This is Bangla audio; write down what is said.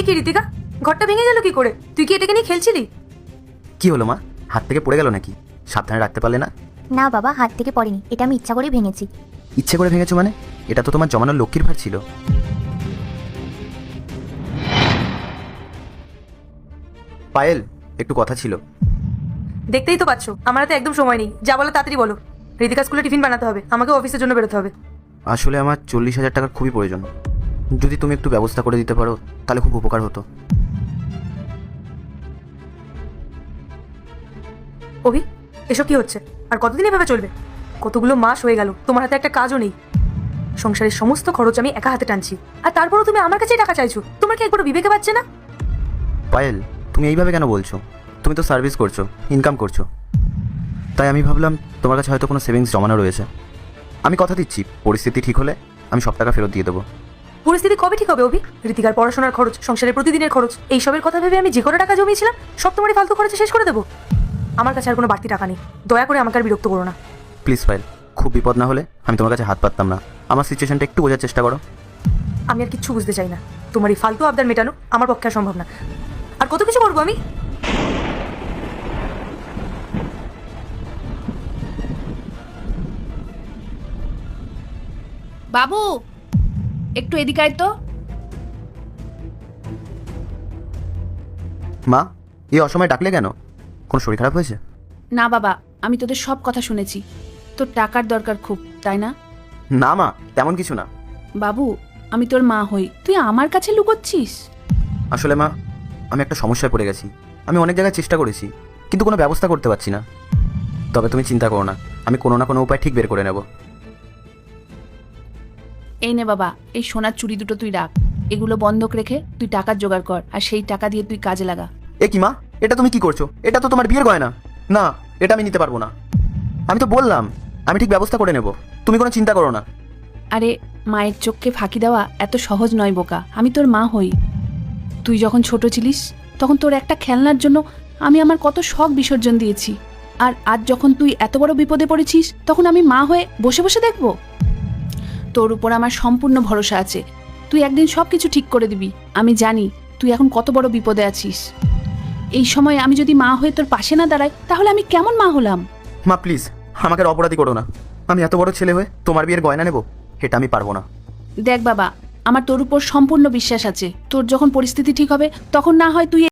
কি ঋতিকা, ঘরটা ভেঙে গেল কি করে? তুই কি এটাকে নিয়ে খেলছিলি? কি হলো মা, হাত থেকে পড়ে গেল নাকি? সাবধানে রাখতে পারলে না? না বাবা, হাত থেকে পড়েনি, এটা আমি ইচ্ছা করে ভেঙেছি। ইচ্ছে করে ভেঙেছো মানে? এটা তো তোমার জমানোর লক্ষ্মীর ভার ছিল। পায়েল, একটু কথা ছিল। দেখতেই তো পাচ্ছ আমার হাতে একদম সময় নেই, যা বলো তাড়াতাড়ি বলো। ঋতিকা স্কুলে টিফিন বানাতে হবে, আমাকে অফিসের জন্য বেরোতে হবে। আসলে আমার 40,000 টাকার খুবই প্রয়োজন। যদি তুমি একটু ব্যবস্থা করে দিতে পারো তাহলে খুব উপকার হতো। অভি, এসব কি হচ্ছে? আর কতদিন এভাবে চলবে? কতগুলো মাস হয়ে গেল তোমার হাতে একটা কাজও নেই। সংসারের সমস্ত খরচ আমি একা হাতে টানছি, আর তারপরও তুমি আমার কাছে টাকা চাইছো। তোমার কি একবারও বিবেকে পাচ্ছে না? পায়েল, তুমি এইভাবে কেন বলছো? তুমি তো সার্ভিস করছো, ইনকাম করছো, তাই আমি ভাবলাম তোমার কাছে হয়তো কোনো সেভিংস জমানো রয়েছে। আমি কথা দিচ্ছি, পরিস্থিতি ঠিক হলে আমি সব টাকা ফেরত দিয়ে দেবো। পরিস্থিতি কবে ঠিক হবে অভি? ঋতিকার পড়াশোনার খরচ, সংসারের প্রতিদিনের খরচ, এইসবের কথা ভেবে আমি যে কটা টাকা জমিয়েছিলাম সব তোমারই ফালতু খরচে শেষ করে দেবো। আমার কাছে আর কোনো বাড়তি টাকা নেই, দয়া করে আমাকে আর বিরক্ত করো না। প্লিজ পায়েল, খুব বিপদ না হলে আমি তোমার কাছে হাত পাততাম না। আমার সিচুয়েশনটা একটু বোঝার চেষ্টা করো। আমি আর কিচ্ছু বুঝতে চাই না, তোমার এই ফালতু আবদার মেটানো আমার পক্ষে আর সম্ভব না। আর কত কিছু করবো আমি? বাবু, একটু এদিকে আয় তো। মা, এই অসময়ে ডাকলে কেন? কোনো শরীর খারাপ হয়েছে? না বাবা, আমি তোদের সব কথা শুনেছি। তোর টাকার দরকার খুব, তাই না? না মা, তেমন কিছু না। বাবু, আমি তোর মা হই, তুই আমার কাছে লুকোচ্ছিস? আসলে মা, আমি একটা সমস্যায় পড়ে গেছি। আমি অনেক জায়গায় চেষ্টা করেছি, কিন্তু কোনো ব্যবস্থা করতে পারছি না। তবে তুমি চিন্তা করো না, আমি কোনো না কোনো উপায় ঠিক বের করে নেব। এই নে বাবা, এই সোনার চুড়ি দুটো তুই রাখ। এগুলো বন্ধক রেখে তুই টাকার জোগাড় কর, আর সেই টাকা দিয়ে তুই কাজে লাগা। এ কি মা, এটা তুমি কি করছো? এটা তো তোমার বিয়ের গয়না। না, এটা আমি নিতে পারবো না। আমি তো বললাম আমি ঠিক ব্যবস্থা করে নেব, তুমি কোনো চিন্তা করো না। আরে, মায়ের চোখকে ফাঁকি দেওয়া এত সহজ নয় বোকা। আমি তোর মা হই। তুই যখন ছোট ছিলিস তখন তোর একটা খেলনার জন্য আমি আমার কত শখ বিসর্জন দিয়েছি। আর আজ যখন তুই এত বড় বিপদে পড়েছিস, তখন আমি মা হয়ে বসে বসে দেখব? তোর উপর আমার সম্পূর্ণ ভরসা আছে। তুই একদিন সব কিছু ঠিক করে দিবি। আমি জানি তুই এখন কত বড় বিপদে আছিস। এই সময় আমি যদি মা হয়ে তোর পাশে না দাঁড়াই, তাহলে আমি কেমন মা হলাম? মা প্লিজ, আমাকে আর অপরাধী করো না। আমি এত বড় ছেলে হয়ে তোমার বিয়ের গয়না নেব, এটা আমি পারবো না। দেখ বাবা, আমার তোর উপর সম্পূর্ণ বিশ্বাস আছে। তোর যখন পরিস্থিতি ঠিক হবে, তখন না হয় তুই